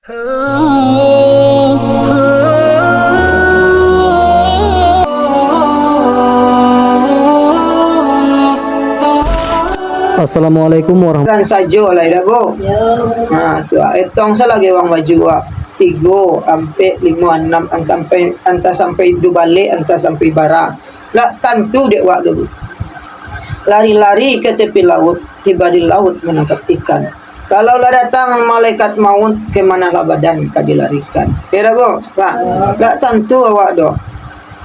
Assalamualaikum warahmatullahi saja lah dah bu. Ha tu etong lagi wang baju ah. 3 sampai 5 6 anta sampai du balik anta sampai barang. Lah tentu dek wak dulu. Lari-lari ke tepi laut, tiba di laut menangkap ikan. Kalau lah datang malaikat maut, ke manalah badan kau dilarikan. Ya dah bu. Pak. Lah tentu awak doh.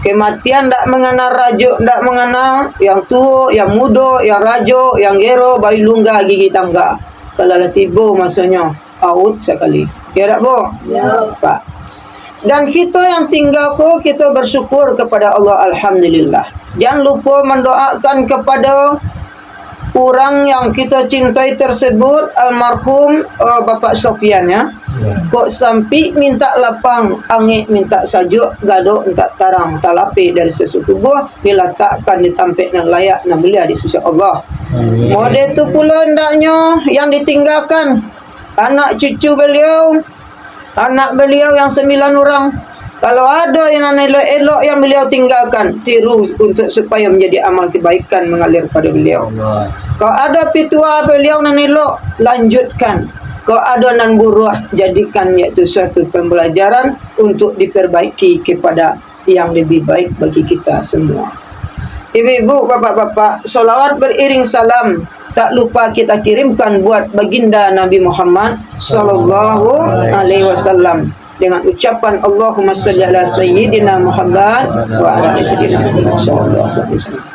Kematian tak mengenal rajuk, tak mengenal yang tua, yang muda, yang rajuk, yang gero, bayi lungga, gigi tangga. Kalau dah tiba masanya, out sekali. Ya tak bu? Ya. Pak. Dan kita yang tinggal ko, kita bersyukur kepada Allah, Alhamdulillah. Jangan lupa mendoakan kepada orang yang kita cintai tersebut, almarhum Bapak Sofian ya. Kok sampai minta lapang, angin minta sajuk, gadok minta tarang, talapi dari sesuatu buah, diletakkan, ditampik dan layak dan mulia di sisi Allah. Model itu pula hendaknya yang ditinggalkan anak cucu beliau, anak beliau yang 9 orang. Kalau ada yang elok-elok yang beliau tinggalkan, tiru untuk supaya menjadi amal kebaikan mengalir pada beliau. Kalau ada pitua beliau yang elok, lanjutkan. Kalau ada nan buruk, jadikan iaitu suatu pembelajaran untuk diperbaiki kepada yang lebih baik bagi kita semua. Ibu-ibu, bapak-bapak, solawat beriring salam tak lupa kita kirimkan buat baginda Nabi Muhammad sallallahu alaihi wasallam dengan ucapan Allahumma shalli ala sayyidina Muhammad wa ala ali sayyidina Muhammad sallallahu alaihi wasallam.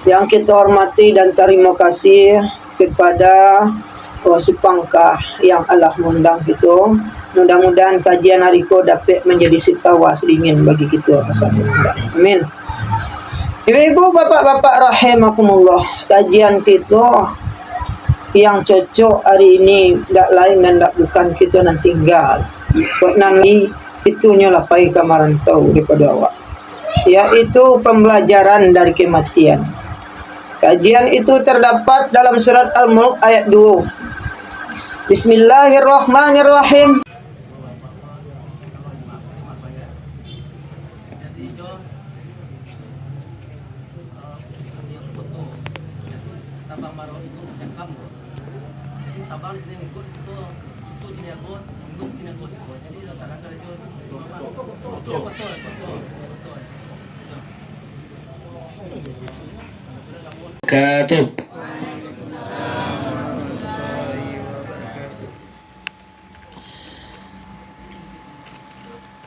Yang kita hormati dan terima kasih kepada sepangkah yang Allah mengundang kita. Mudah-mudahan kajian hari ko dapat menjadi sitawa sedingin bagi kita. Amin. Ibu-ibu, bapak-bapak rahimakumullah, kajian kita yang cocok hari ini tak lain dan tak bukan kita nan tinggal. Kok nanti itunya lapai kamarantau daripada awak, yaitu pembelajaran dari kematian. Kajian itu terdapat dalam surat Al-Mulk ayat 2. Bismillahirrahmanirrahim.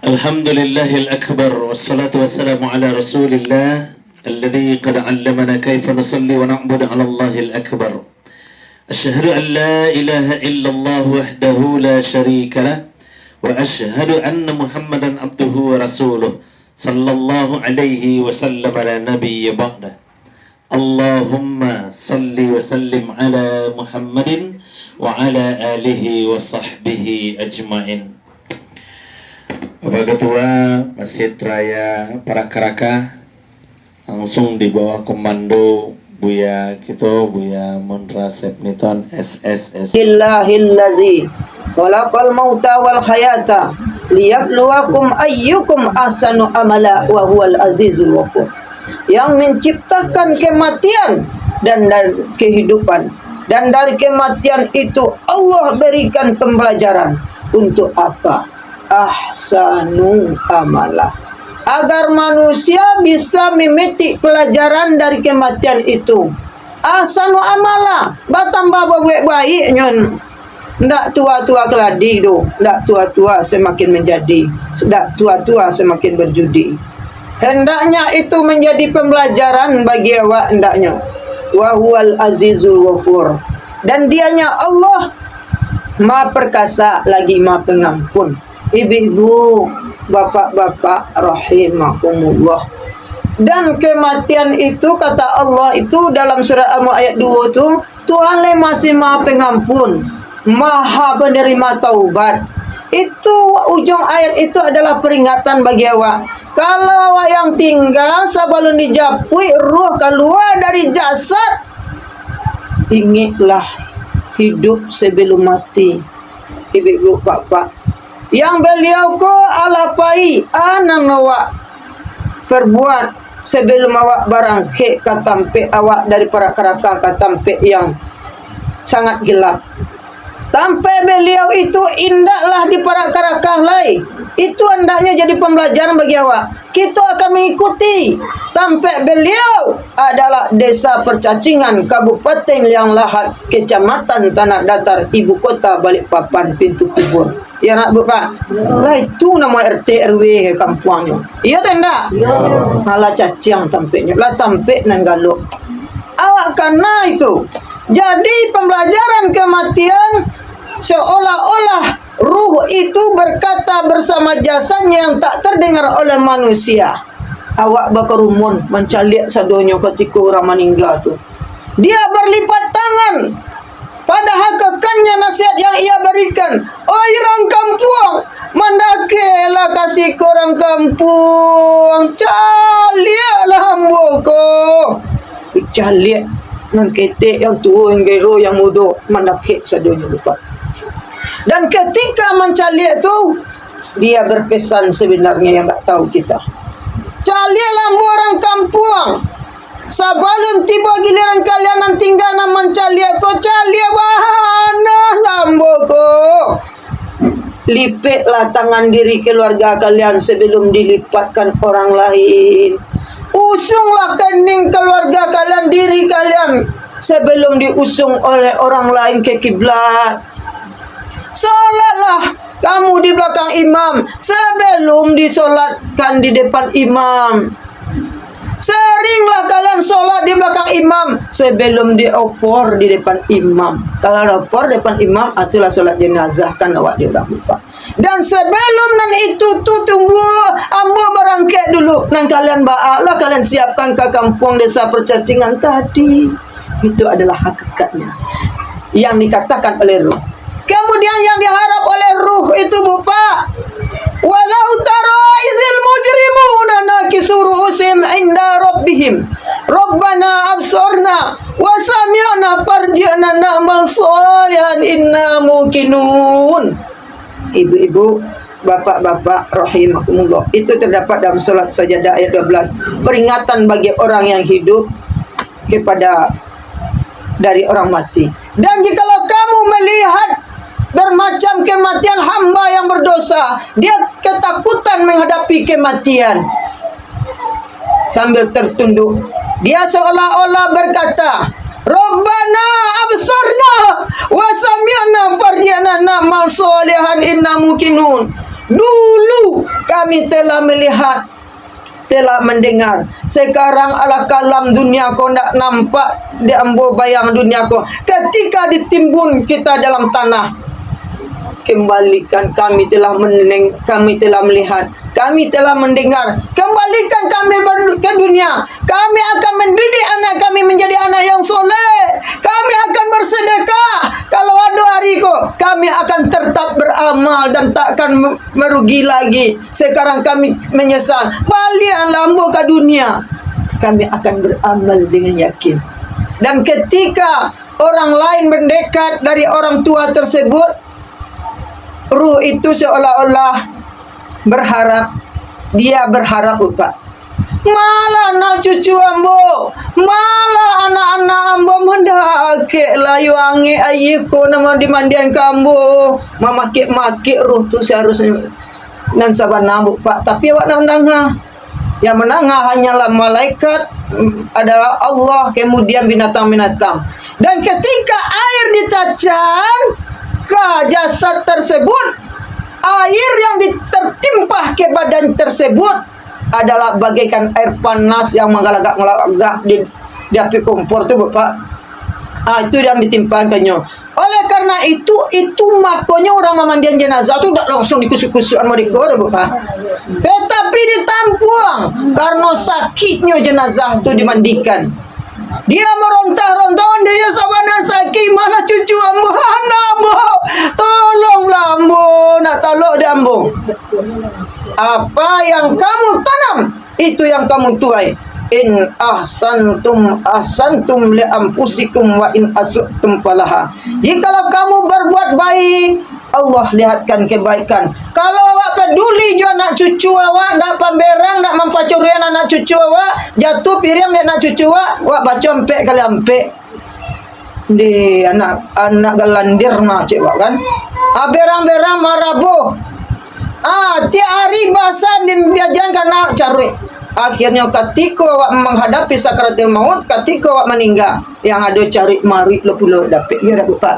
Alhamdulillahil akbar wassalatu wassalamu ala rasulillah alladhi qad 'allamana kayfa nusalli wa na'budu 'ala Allahil akbar. Asyhadu an la ilaha illallah wahdahu la syarika lah wa asyhadu anna Muhammadan abduhu wa rasuluh sallallahu alaihi wasallam ala nabiyyi ba'da. Allahumma salli wa sallim ala Muhammadin wa ala alihi wa sahbihi ajma'in. Bapak Ketua Masjid Raya Parakaraka, langsung di bawah komando Buya kita, Buya Mondra Sepniton SSS. Lillahillazi khalaqal mauta wal hayata liyabluwakum ayyukum ahsanu amala wa huwal azizul ghafur. Yang menciptakan kematian dan dari kehidupan, dan dari kematian itu Allah berikan pembelajaran untuk apa? Ahsanu amala, agar manusia bisa memetik pelajaran dari kematian itu. Ahsanu amala, batambah baik nyon. Ndak tua-tua keladi do, ndak tua-tua semakin menjadi, ndak tua-tua semakin berjudi. Hendaknya itu menjadi pembelajaran bagi awak hendaknya. Wa huwal azizul ghafur, dan dianya Allah Maha perkasa lagi Maha pengampun. Ibu-ibu, bapak-bapak rahimakumullah. Dan kematian itu kata Allah itu dalam surat Al-Mulk ayat 2 itu, Tuhan masih Maha pengampun, Maha penerima taubat. Itu ujung ayat itu adalah peringatan bagi awak. Kalau awak yang tinggal sebelum dijapui ruh keluar dari jasad, ingatlah hidup sebelum mati. ibu-ibu bapak, yang beliau ko alapai anan awak perbuat sebelum awak barangke katampe awak dari para keraka katampe yang sangat gelap. Tampe beliau itu indahlah di para karakah lain. Itu hendaknya jadi pembelajaran bagi awak. Kita akan mengikuti. Tampe beliau adalah desa Percacingan, Kabupaten Liang Lahat, Kecamatan Tanah Datar, Ibu Kota Balikpapan, Pintu Kubur. Ya nak Bapak? Lah itu nama RT RW kampungnya. Iya tak enggak? Malah caciang tampeknya. Lah tampek nan galuk. Awak kena itu. Jadi pembelajaran kematian seolah-olah ruh itu berkata bersama jasanya yang tak terdengar oleh manusia. Awak berkerumun mencaliak sadonyo ketika orang meninggal tu. Dia berlipat tangan. Pada hakikatnya nasihat yang ia berikan, oi orang kampung, mandakelah kasih korang kampung, caliaklah hamboko. Caliak nan ketek yang tua yang gero yang muda mandakek sadonya lupa. Dan ketika mencaliak tu, dia berpesan sebenarnya yang tak tahu kita. Caliaklah orang kampung. Sabalun tiba giliran kalian nan tinggalna mencaliak ko caliak wahana lamboko. Lipetlah tangan diri keluarga kalian sebelum dilipatkan orang lain. Usunglah kening keluarga kalian, diri kalian sebelum diusung oleh orang lain ke kiblat. Solatlah kamu di belakang imam sebelum disolatkan di depan imam. Seringlah kalian solat di belakang imam sebelum diopor di depan imam. Kalau opor depan imam, itulah solat jenazah kan awak dia dah lupa. Dan sebelum nan itu tu tunggu ambo berangkat dulu. Nan kalian baaklah kalian siapkan ke kampung desa Percacingan tadi. Itu adalah hakikatnya yang dikatakan oleh ruh. Kemudian yang diharap oleh ruh itu Bapak, walau tara izil mujrimuna nakisu ru'usim inda rabbihim rabbana absorna wa sami'na farji'na na'mal sholihan inna muqinun. Ibu-ibu, bapak-bapak rahimakumullah, itu terdapat dalam salat sajadah ayat 12, peringatan bagi orang yang hidup kepada dari orang mati. Dan jikalau kamu melihat bermacam kematian hamba yang berdosa, dia ketakutan menghadapi kematian sambil tertunduk, dia seolah-olah berkata, Rabbana absorna wa sami'na farji'na na'mal sholihan inna muqinun. Dulu kami telah melihat, telah mendengar. Sekarang ala kalam dunia ko nak nampak di ambo bayang dunia ko. Ketika ditimbun kita dalam tanah, kembalikan kami telah kami telah melihat, kami telah mendengar. Kembalikan kami ke dunia. Kami akan mendidik anak kami menjadi anak yang soleh. Kami akan bersedekah. Kalau ada hari kok, kami akan tetap beramal dan tak akan merugi lagi. Sekarang kami menyesal. Balian lambo ke dunia. Kami akan beramal dengan yakin. Dan ketika orang lain mendekat dari orang tua tersebut, ruh itu seolah-olah berharap, dia berharap Bapak, malah anak cucu ambo, malah anak-anak ambo mendake layu ange ayiko nama dimandian kambo, memakik-makik ruh tu seharusnya dan sabana Bapak. Tapi awak nak mendengar, yang mendengar hanyalah malaikat, adalah Allah, kemudian binatang-binatang. Dan ketika air dicacan ke jasad tersebut, air yang tertimpah ke badan tersebut adalah bagaikan air panas yang mengalagak-ngalagak di api kompor tu Bapak. Itu yang ditimpakannya. Oleh karena itu makanya orang memandian jenazah tu tak langsung dikusuk-kusuk mereka Bapak. Tetapi ditampung karena sakitnya jenazah tu dimandikan. Dia merontah-rontah, dia sabana sakit, mana cucu ambo, anak ambo, tolonglah ambo, nak tolong dia ambo. Apa yang kamu tanam, itu yang kamu tuai. In ahsantum li anfusikum wa in asa'tum falaha. Jikalau kamu berbuat baik, Allah lihatkan kebaikan. Kalau awak peduli jo anak cucu awak, ndak pamberang, ndak mampacurian anak cucu awak, jatuh piring dia anak cucu awak baca empek kali empek. Di anak galandir mah cik wak kan. Berang-berang marabuh. Tiap hari bahasan diajarkan nak cari. Akhirnya ketika awak menghadapi sakaratul maut, ketika awak meninggal, yang ada cari mari lo pula dapat dia dapat pak.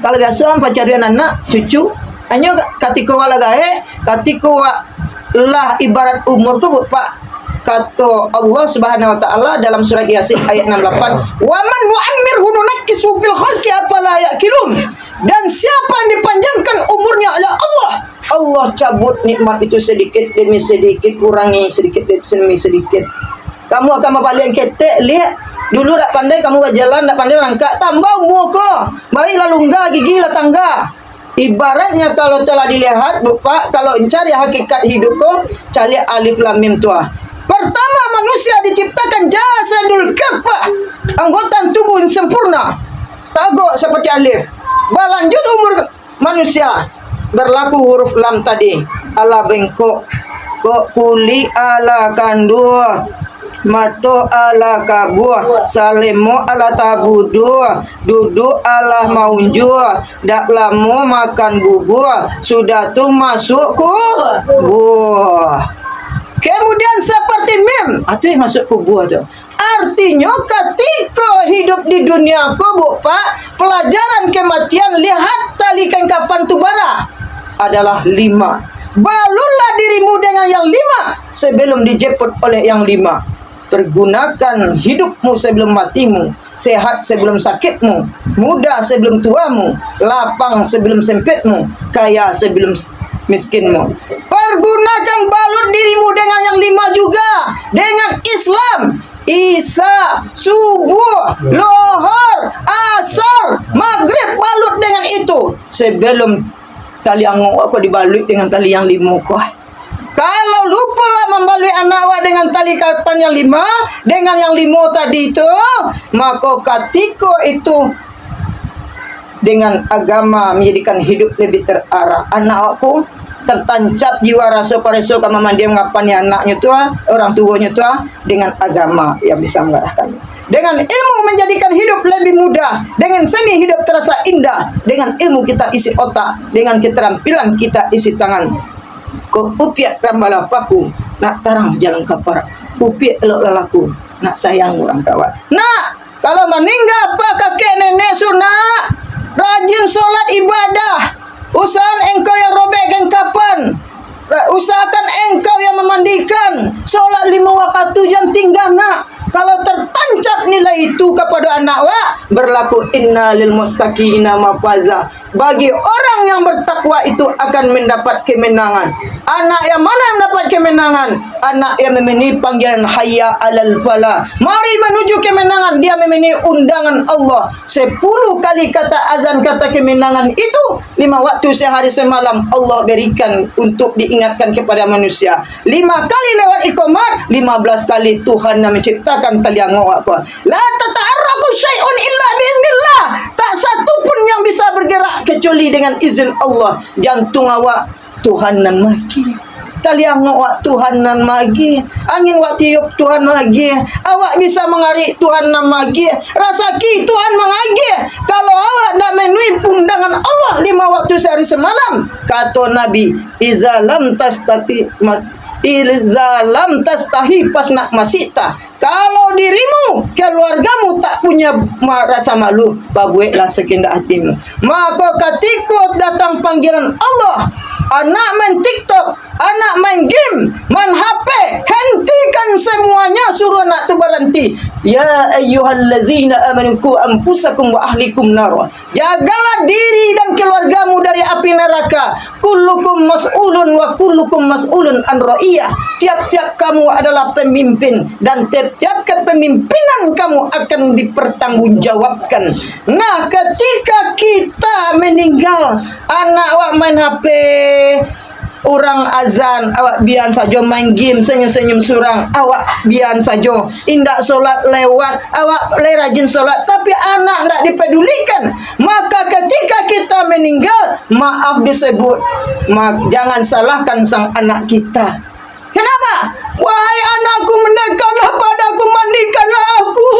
Kalau biasa pancarian anak cucu, hanya ketika awak lagae, ketika awak lah ibarat umur ku pak. Kata Allah Subhanahu wa taala dalam surah Yasin ayat 68, "Wa man nu'ammirhu nunakkisu fil khalqi afala ya'qilun." Dan siapa yang dipanjangkan umurnya oleh Allah, Allah cabut nikmat itu sedikit demi sedikit, kurangi sedikit demi sedikit. Kamu akan balik ketek, lihat dulu tak pandai kamu berjalan, tak pandai merangkak, tambah umur kau, baiklah lungga gigi lah tangga. Ibaratnya kalau telah dilihat, Bapak, kalau mencari hakikat hidup kau, cari alif lam mim tua. Pertama manusia diciptakan jasadul kafah, anggota tubuh sempurna, tagok seperti alif. Berlanjut umur manusia, berlaku huruf lam tadi. Ala bengkok, kok kuli ala kandua, mato ala kabuah, salemo ala tabudua, duduk ala maunjua, dak lamo makan bubur, sudah tu masuk kubur. Kemudian seperti mim, itu yang masuk kubur tu. Artinya ketika hidup di dunia kubur, Pak, pelajaran kematian, lihat talikan kapan tu bara adalah 5. Balurlah dirimu dengan yang 5 sebelum dijemput oleh yang 5. Pergunakan hidupmu sebelum matimu, sehat sebelum sakitmu, muda sebelum tuamu, lapang sebelum sempitmu, kaya sebelum miskinmu. Pergunakan balut dirimu dengan yang 5 juga, dengan Islam. Isya, subuh, lohor, asar, maghrib, balut dengan itu sebelum tali angok aku dibalut dengan tali yang 5 kau. Kalau lupa membalui anak awak dengan tali kapan yang 5, dengan yang 5 tadi itu, maka ketika itu dengan agama menjadikan hidup lebih terarah. Anak aku tertancap jiwa rasa pareso kama dia mengapannya anaknya tua, orang tuanya tua, dengan agama yang bisa mengarahkannya. Dengan ilmu menjadikan hidup lebih mudah, dengan seni hidup terasa indah, dengan ilmu kita isi otak, dengan keterampilan kita isi tangan. Ko upiak rambala paku, nak tarang jalan kapar, upiak elok lalaku, nak sayang orang kawan. Nak, kalau meninggal apa kakek nenek sunat, rajin solat ibadah. Usahakan engkau yang robekkan kapan, usahakan engkau yang memandikan. Solat 5 waktu jangan tinggal nak. Kalau tertancap nilai itu kepada anak wak, berlaku inna lil muttaqina mafaza. Bagi orang yang bertakwa itu akan mendapat kemenangan. Anak yang mana yang mendapat kemenangan? Anak yang memenuhi panggilan hayya alal falah. Mari menuju kemenangan. Dia memenuhi undangan Allah. 10 kali kata azan, kata kemenangan itu 5 waktu sehari semalam Allah berikan untuk diingatkan kepada manusia. 5 kali lewat iqamat, 15 kali Tuhan yang menciptakan taliang awak. La tata'arraku syai'un illa biiznillah. Tak satu pun yang bisa bergerak kecuali dengan izin Allah. Jantung awak Tuhan nan magi, taliang awak Tuhan nan magi, angin wak tiup Tuhan magi, awak bisa mengarik Tuhan nan magi, rasaki Tuhan mengagi. Kalau awak nak memenuhi undangan Allah 5 waktu sehari semalam, kata Nabi, iza lam tastahi pasnak masita. Kalau dirimu, keluargamu tak punya rasa malu, babueklah sekendak hatimu. Maka ketika datang panggilan Allah, anak main TikTok, anak main game, main HP, hentikan semuanya, suruh anak tu berhenti. Ya ayyuhallazina amanu qu anfusakum wa ahlikum nar. Jagalah diri dan keluargamu dari api neraka. Kullukum mas'ulun wa kullukum mas'ulun an ra'iyah. Tiap-tiap kamu adalah pemimpin dan tiap kepemimpinan kamu akan dipertanggungjawabkan. Nah, ketika kita meninggal, anak awak main HP, orang azan awak bian saja main game senyum-senyum surang, awak bian saja indak solat lewat, awak rajin solat tapi anak ndak dipedulikan, maka ketika kita meninggal, maaf disebut, jangan salahkan sang anak kita. Kenapa? Wahai anakku, mendekatlah padaku, mandikanlah aku,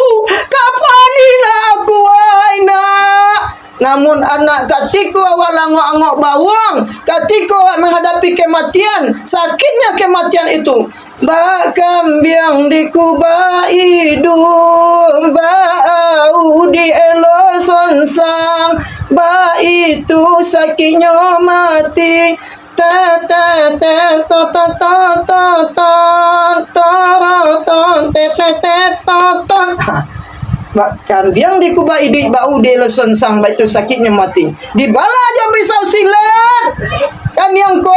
kapanilah aku, wahai nak. Namun anak ketika awak langok-angok bawang, ketika awak menghadapi kematian, sakitnya kematian itu, bak kambiang dikuba hidung, bau di elo sonsang, bak itu sakitnya mati. Ta ta ta ta ta ta ta ta ta ta. Bak kambiang di kubah idik bau de leson sang, itu sakitnya mati. Di bala aja bisa silat. Kan yang ko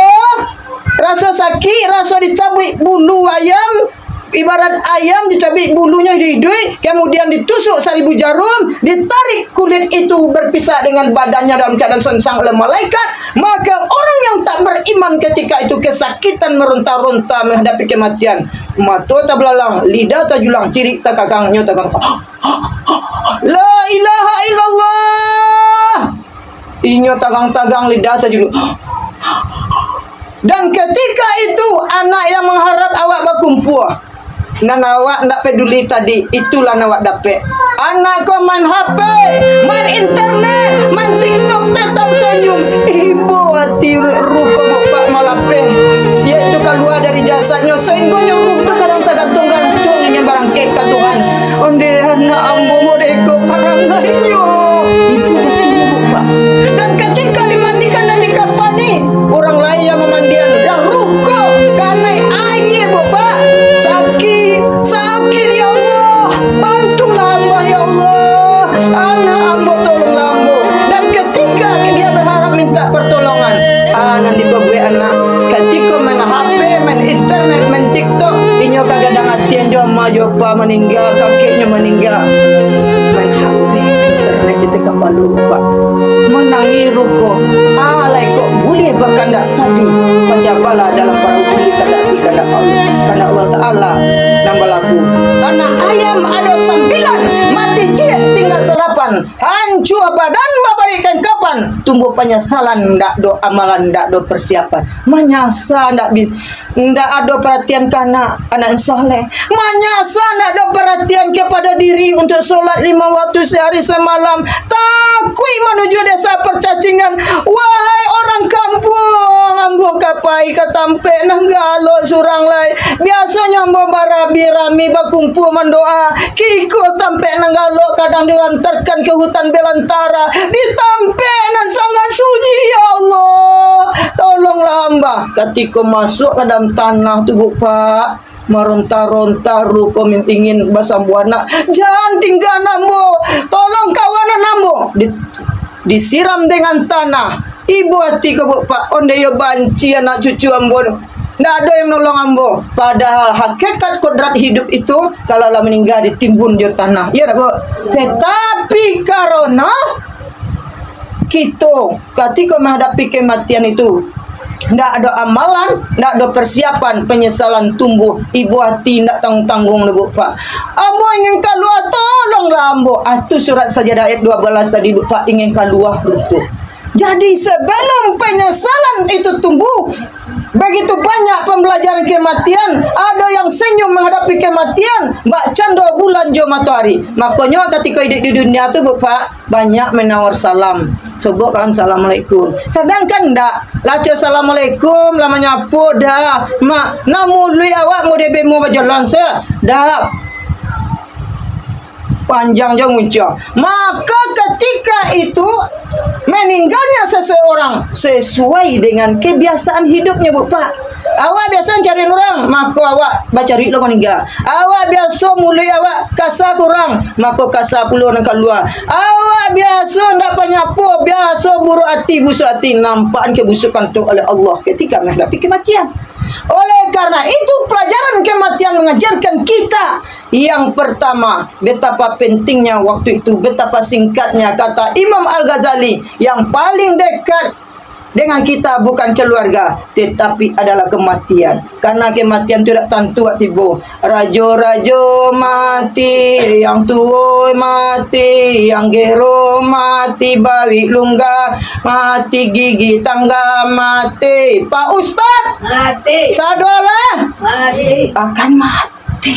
rasa sakit, rasa dicabik bulu ayam, ibarat ayam dicabik bulunya hidui, kemudian ditusuk 1000 jarum, ditarik kulit itu berpisah dengan badannya dalam keadaan sonsang oleh malaikat, maka orang yang tak beriman ketika itu kesakitan meronta-ronta menghadapi kematian, mata tak belalang, lidah tak julang, ciri tak kakangnya tak kakang. La ilaha illallah. Inyo tagang-tagang, lidah tak julang. Dan ketika itu anak yang mengharap awak berkumpul, dan awak ndak peduli tadi, itulah awak dapat. Anak kau main HP, main internet, main TikTok tetap senyum. Ibu hati ruh kau buka malape, yaitu keluar dari jasadnya sehingga ruh tu kadang tergantung-gantung ingin barangkit ke Tuhan. Onde anak ambo modeko parangainya. Ibu hatinya buka. Dan ketika dimandikan dan dikapani, orang lain yang memandian dan ruh kau karena air buka. Sakit ya Allah, bantulah hamba ya Allah, anak hamba tolonglah hamba. Dan ketika dia berharap minta pertolongan, anak diberi anak ketika main HP, main internet, main TikTok, inyo kagadang hatian jama jopa meninggal, kakeknya meninggal, main HP, internet di teka palu pak, menangi ruh ko, alai kok boleh berkandak tadi, baca bala dalam para uli kandak Allah, karena Allah Ta'ala nambah lagu. Karena ayam ada 9, mati cik tinggal 8. Hancur badan membalikan kapan? Tumbuh penyesalan, ndak do amalan, ndak do persiapan. Menyasa ndak bis, ndak ada perhatian karena anak soleh. Menyasa ndak ada perhatian kepada diri untuk solat 5 waktu sehari semalam. Takui menuju desa percacingan. Wahai orang kampung, ambo kapai katampe nanggalo surang lai. Biasanya ambo barabi rami bakumpul mendoa. Kiko tampe nanggalo kadang diantarkan ke hutan belantara. Ditampe dan sangat sunyi ya Allah. Tolonglah hamba. Ketika masuk ke dalam tanah tubuh pak, meronta-ronta ruko ingin basambuana. Jangan tinggal nambo. Tolong kawanan nambo. Disiram dengan tanah. Ibu hati kebuk pak, onde yo banci anak cucu ambo. Ndak ada yang nolong ambo. Padahal hakikat kodrat hidup itu kalau lah meninggal ditimbun di tanah. Iya tak bu? Tetapi karena kita ketika menghadapi kematian itu ndak ada amalan, ndak ada persiapan, penyesalan tumbuh. Ibu hati ndak tanggung-tanggung bu pak. Ambo ingin keluar, tolonglah ambo. Itu surat Sajadah ayat 12 tadi bu pak, ingin keluar itu. Jadi sebelum penyesalan itu tumbuh, begitu banyak pembelajaran kematian. Ada yang senyum menghadapi kematian, mbak cando bulan jo matahari. Makanya ketika hidup di dunia tu bu pak, banyak menawar salam. Sebut kan assalamualaikum. Kadang kan ndak laco assalamualaikum lama nyapu dah. Mak namului awak mau debemo bajalan se dah. Panjang jauh muncul. Maka ketika itu meninggalnya seseorang sesuai dengan kebiasaan hidupnya bu pak. Awak biasa cari orang, maka awak baca duit lo meninggal. Awak biasa mulai awak kasar kurang, maka kasar puluh nak keluar. Awak biasa ndak penyapu, biasa buruk hati, busuk hati, nampak kebusukan tu oleh Allah ketika menghadapi kematian. Oleh karena itu pelajaran kematian mengajarkan kita yang pertama, betapa pentingnya waktu itu, betapa singkatnya. Kata Imam Al-Ghazali, yang paling dekat dengan kita bukan keluarga, tetapi adalah kematian. Karena kematian tidak tentu tiba. Rajo-rajo mati, yang tua mati, yang gero mati, bawi lungga mati, gigi tangga mati. Pak Ustaz Mati. Sadolah Mati. akan mati.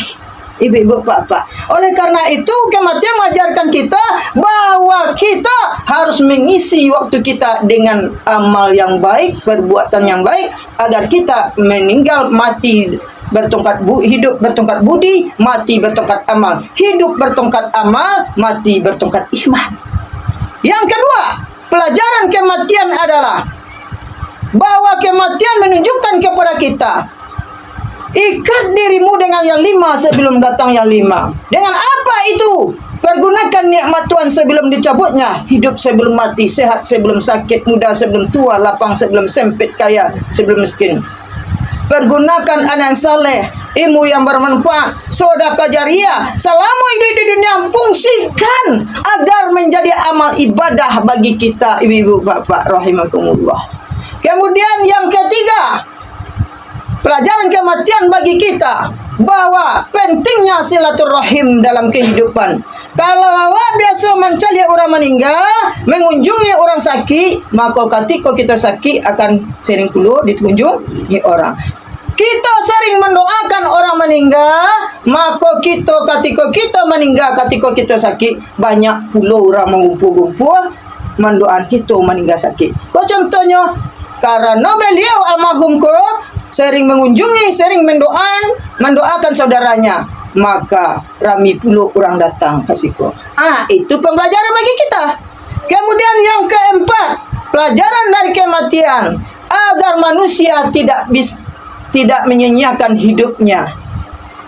Ibu-ibu, bapak. Oleh karena itu, kematian mengajarkan kita bahwa kita harus mengisi waktu kita dengan amal yang baik, perbuatan yang baik, agar kita meninggal mati bertongkat hidup bertongkat budi, mati bertongkat amal. Hidup bertongkat amal, mati bertongkat iman. Yang kedua, pelajaran kematian adalah bahwa kematian menunjukkan kepada kita, ikat dirimu dengan yang 5 sebelum datang yang 5. Dengan apa itu? Pergunakan nikmat Tuhan sebelum dicabutnya. Hidup sebelum mati, sehat sebelum sakit, muda sebelum tua, lapang sebelum sempit, kaya sebelum miskin. Pergunakan anak saleh, ilmu yang bermanfaat, sedekah jariah selama hidup di dunia, fungsikan agar menjadi amal ibadah bagi kita, ibu-ibu, bapak rahimakumullah. Kemudian yang ketiga, pelajaran kematian bagi kita bahwa pentingnya silaturahim dalam kehidupan. Kalau awak biasa mencari orang meninggal, mengunjungi orang sakit, maka ketika kita sakit akan sering pula dikunjungi orang. Kita sering mendoakan orang meninggal, maka kita ketika kita meninggal, ketika kita sakit, banyak pula orang mengumpul-gumpul mendoakan kita meninggal sakit. Kau contohnya, karena beliau almarhum ko sering mengunjungi, sering mendoakan saudaranya, maka rami pula orang datang kasih ko. Itu pembelajaran bagi kita. Kemudian yang keempat, pelajaran dari kematian agar manusia tidak menyia-nyiakan hidupnya.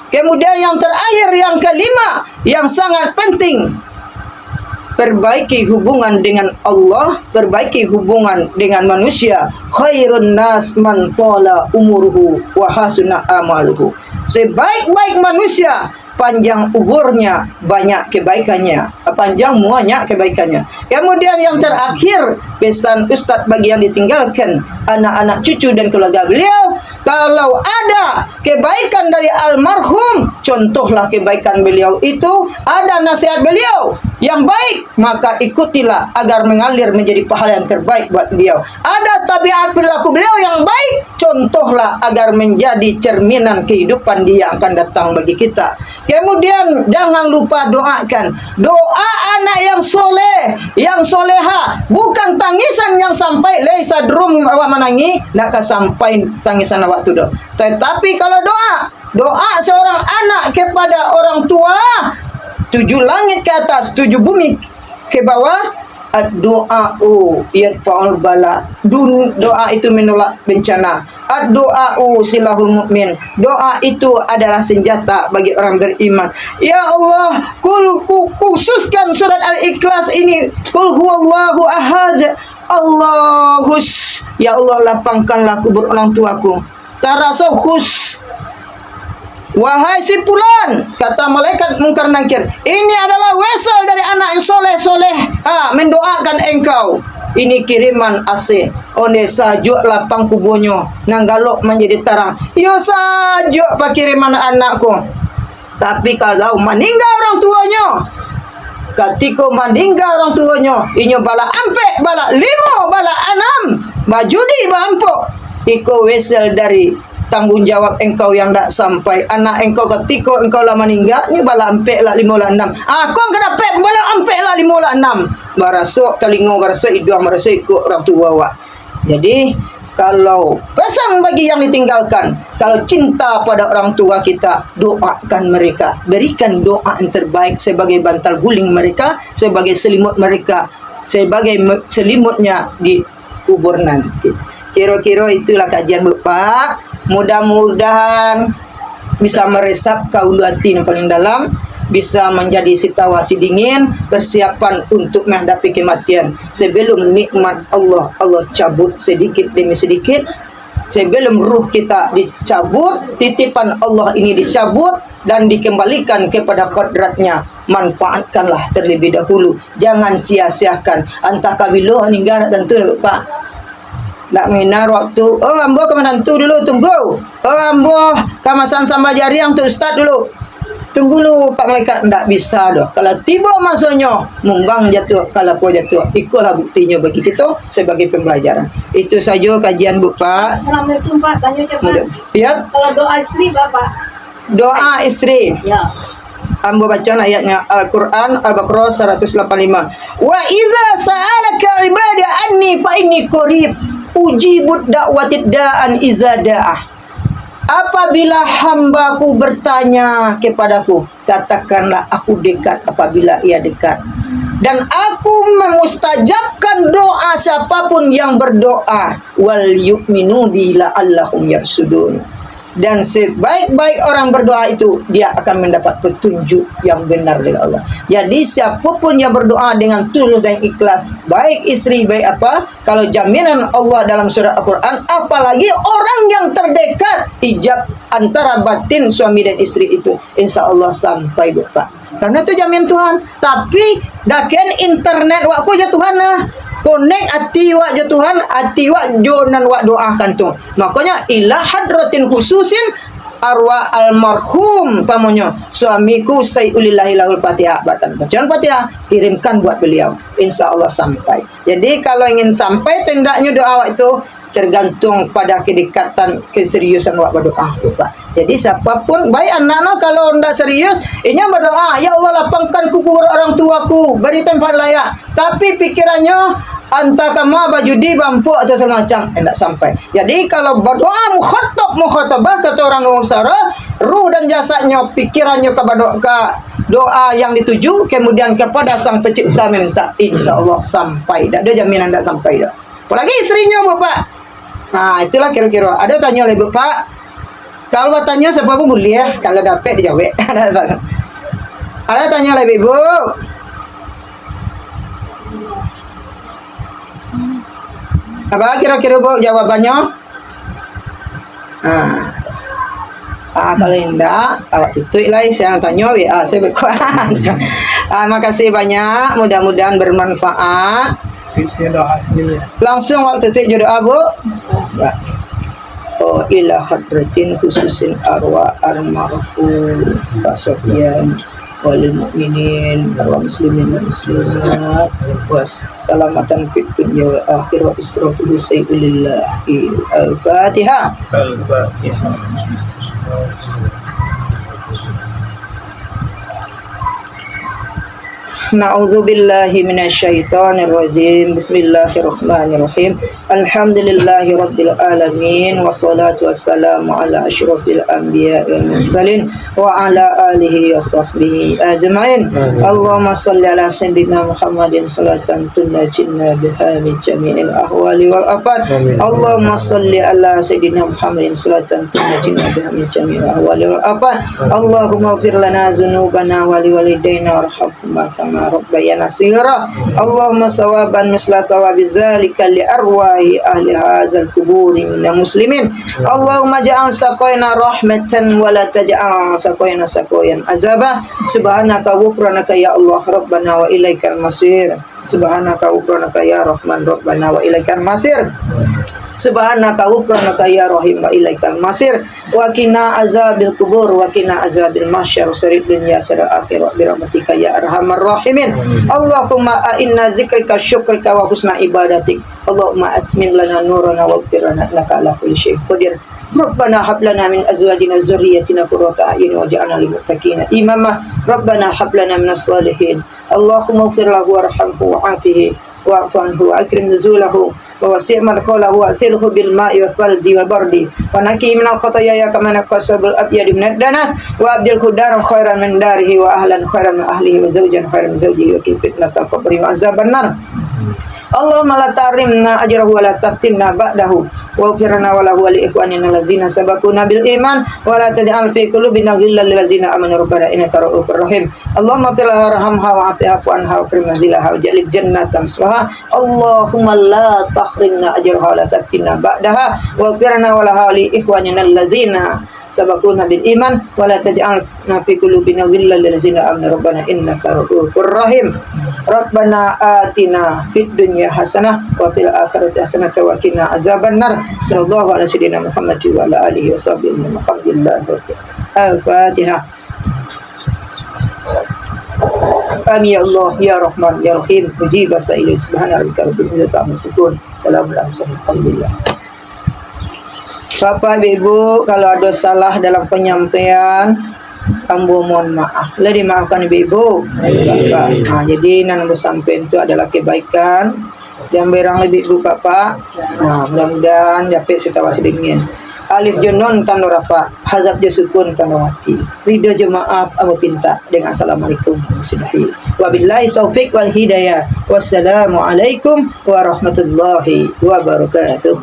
Kemudian yang terakhir, yang kelima, yang sangat penting, perbaiki hubungan dengan Allah, perbaiki hubungan dengan manusia. Khairun nas man tala umuruhu wa hasuna amaluhu. Sebaik-baik manusia, panjang umurnya, banyak kebaikannya, panjang banyak kebaikannya. Kemudian yang terakhir, pesan Ustadz bagi yang ditinggalkan anak-anak cucu dan keluarga beliau, kalau ada kebaikan dari almarhum, contohlah kebaikan beliau itu, ada nasihat beliau yang baik, maka ikutilah agar mengalir menjadi pahala yang terbaik buat beliau. Ada tabiat perilaku beliau yang baik, contohlah agar menjadi cerminan kehidupan dia yang akan datang bagi kita. Kemudian jangan lupa doakan. Doa anak yang soleh, yang soleha, bukan tangisan yang sampai laisa drum awak menangi, nak sampai tangisan awak tu dah. Tetapi kalau doa seorang anak kepada orang tua, 7 langit ke atas, 7 bumi ke bawah, ad-du'a'u yadfa'ul bala. Doa itu menolak bencana. Ad-du'a'u silahul mu'min. Doa itu adalah senjata bagi orang beriman. Ya Allah, khususkan surat Al-Ikhlas ini. Qul huwallahu ahad, Allahus. Ya Allah, lapangkanlah kubur orang tuaku. Tarasa khus. Wahai si fulan, kata malaikat mungkar nakir, ini adalah wesel dari anak yang soleh-soleh, mendoakan engkau. Ini kiriman AC. Onde sajuk lapang kubunya, nanggalok menjadi terang. Yo sajuk pak kiriman anakku. Tapi kalau meninggal orang tuanya, ketika meninggal orang tuanya, inyo bala ampek, bala limo, bala anam, bajudi bampok, iko wesel dari tanggung jawab engkau yang tak sampai. Anak engkau ketika engkau lah meninggal, ni bala ampek lah 5 lah 6. Kau kena pek bala ampek lah 5 lah 6. Barasuk telingo, barasuk hidung, barasuk ikut orang tua awak. Jadi kalau pesan bagi yang ditinggalkan, kalau cinta pada orang tua kita, doakan mereka, berikan doa yang terbaik sebagai bantal guling mereka, sebagai selimut mereka, sebagai selimutnya di kubur nanti. Kira-kira itulah kajian Bapak. Mudah-mudahan bisa meresap kaulu hati yang paling dalam, bisa menjadi situasi dingin, persiapan untuk menghadapi kematian. Sebelum nikmat Allah cabut sedikit demi sedikit, sebelum ruh kita dicabut, titipan Allah ini dicabut dan dikembalikan kepada kodratnya, manfaatkanlah terlebih dahulu. Jangan sia-siakan. Entah kabilo hingga tentu Pak. Tak menghina waktu. Oh, ambo ke menantu dulu, tunggu. Oh, ambo kamasan sama jari yang tu ustaz dulu. Tunggu dulu Pak Malaikat, tak bisa dah. Kalau tiba masanya, mumbang jatuh, kalau apa jatuh, ikutlah buktinya bagi kita sebagai pembelajaran. Itu saja kajian Bu Pak. Assalamualaikum Pak, tanya cepat. Ya, Kalau doa istri Bapak? doa istri. Ya. Ambo baca ayatnya Al-Quran Al-Baqarah 185. Wa iza sa'alaka ibadi anni fa inni qarib ujibud da'watid da'an iza da'ah. Apabila hambaku bertanya kepadaku, katakanlah aku dekat apabila ia dekat. Dan aku memustajabkan doa siapapun yang berdoa. Wal yu'minu bi la'allahum yarsudun. Dan sebaik-baik orang berdoa itu, dia akan mendapat petunjuk yang benar dari Allah. Jadi siapapun yang berdoa dengan tulus dan ikhlas, baik istri, baik apa, kalau jaminan Allah dalam surah Al-Quran, apalagi orang yang terdekat, hijab antara batin suami dan istri itu, insya Allah sampai Bapak. Karena itu jamin Tuhan. Tapi daken internet wakku ya Tuhan lah. Connect hati wak je Tuhan, hati wak jonan wak doakan tu. Makanya ila hadratin khususin arwah almarhum pamonya suamiku Sayyulillahi lahul Fatihah, bacaan Fatihah kirimkan buat beliau, insyaallah sampai. Jadi kalau ingin sampai tendaknya doa wak itu tergantung pada kedekatan keseriusan wak berdoa Bapak. Jadi siapapun baik anak-anak kalau tidak serius ini berdoa, ya Allah lapangkan kubur orang tuaku, beri tempat layak, tapi pikirannya anta kama bajudi bampu atau semacam tidak sampai. Jadi kalau berdoa mukhatabah kata orang Arab, ruh dan jasadnya pikirannya ke doa yang dituju kemudian kepada sang pencipta minta, insyaallah sampai. Tak ada jaminan tak sampai dah. Apalagi istrinya Bapak. Nah, itulah kira-kira. Ada tanya oleh Bapak. Kalau tanya siapa pun boleh ya. Kalau dapat dijawab. Ada tanya oleh Ibu. Apa kira-kira Bu jawabannya? Kalau tidak, kalau tutup lah saya tanya WA saya berkuat. Makasih banyak. Mudah-mudahan bermanfaat. Langsung waktu itu doa Bu. Oh ila hadratin khususin arwah almarhum Pak Sofyan walil mu'minin arwah muslimin dan muslimat wassalamatan fid dunya wal akhirah isratuhu sayyidilillahi al-Fatihah. Na'udzu billahi minasyaitonir rajim. Bismillahirrahmanirrahim. Alhamdulillahi rabbil alamin wassalatu wassalamu ala asyrofil anbiya'i wal mursalin wa ala alihi wa sahbihi ajmain. Allahumma shalli ala sayyidina Muhammadin salatan tunajjina biha min jami'il ahwali wal afat. Allahumma shalli ala sayyidina Muhammadin salatan tunajjina biha min jami'il ahwali wal afat. Allahumma ighfir lana dzunubana wa liwalidayna warhamhuma kama rabbayana shighra. Allahumma sawaban misla thawabi zalika li arwahi ahli hadzal kuburi minal muslimin. Allahumma ja'al saqayna rahmatan wa la taj'al saqayna saqayan azaba. Subhanaka wa ghufranaka ya Allah rabbana wa ilaikal masir. Subhanaka wa ghufranaka ya Rahman rabbana wa ilaikal masir. Subhanaka ghufranaka ya Rahim wa ilaikal masir. Wa qina azabil kubur wa qina azabil mahsyar sarif dunya sadal akhirah bi rahmatika ya arhamar rahimin. Allahumma a'inna zikrika syukrika wa husna ibadatik. Allahumma asmin lana nurana wa firana innaka ala kulli syai'in qadir. Rabbana hab lana min azwajina wa dzurriyyatina qurrata a'yun waj'alna lil muttaqina imama. Rabbana hab lana minas salihin. Allahumma ighfir lahu warhamhu wa'afihi wa'fu anhu wa akrim nuzulahu wa wasi' madkhalahu wa athilhu bil ma'i wal thalji wal bardi wa naqi minal khataaya kama naqasabul abyad minad danas wa abdilhu daran khairan min darihi wa ahlan khairan min ahlihi wa zawjan khairan min zawjihi wa fitnatal qabri wa azaban nar. Allahumma la tarimna ajrahu wa la taftinna ba'dahu wa ufirna wa lahu wa li ikhwanina allazina sabaquna bil iman wa la taj'al fi qulubina ghillan lil ladzina amanu rabbana innaka ra'ufur rahim. Allahumma fil warhamha wa afiha anha wa akrim manzilaha wa jalil jannatan miswaha. Allahumma la tahrimna ajraha wa la taftinna ba'daha wa ufirna wa lahu li ikhwanina allazina sabaquna bil iman wa la taj'alna fi qulubina ghillan lil ladzina amanu rabbana innaka ra'ufur rahim. Rabbana atina fid dunya hasanah wa fil akhirati hasanah wa qina azabannar. Sallallahu ala sayyidina Muhammad wa ala alihi washabbihi alhamdulillah. Al-Fatihah. Amin ya Allah ya Rahman ya Rahim. Puji bahasa ilahi subhana rabbika rabbil izzati amma yasifun. Salamun ala mursalin alhamdulillah. Bapak Ibu, kalau ada salah dalam penyampaian, ambo mohon maaf. Lah dimaafkan Ibu. Bapak. Nah, jadi nan sampai itu adalah kebaikan. Yang berang lebih Ibu Bapak. Nah, mudah-mudahan dapat setawa sedingin. Alif junun tanda rafa, hazab je sukun tanda mati. Ridho je maaf, amu pinta dengan assalamualaikum warahmatullahi wabillahi taufik wal hidayah. Wassalamualaikum warahmatullahi wabarakatuh.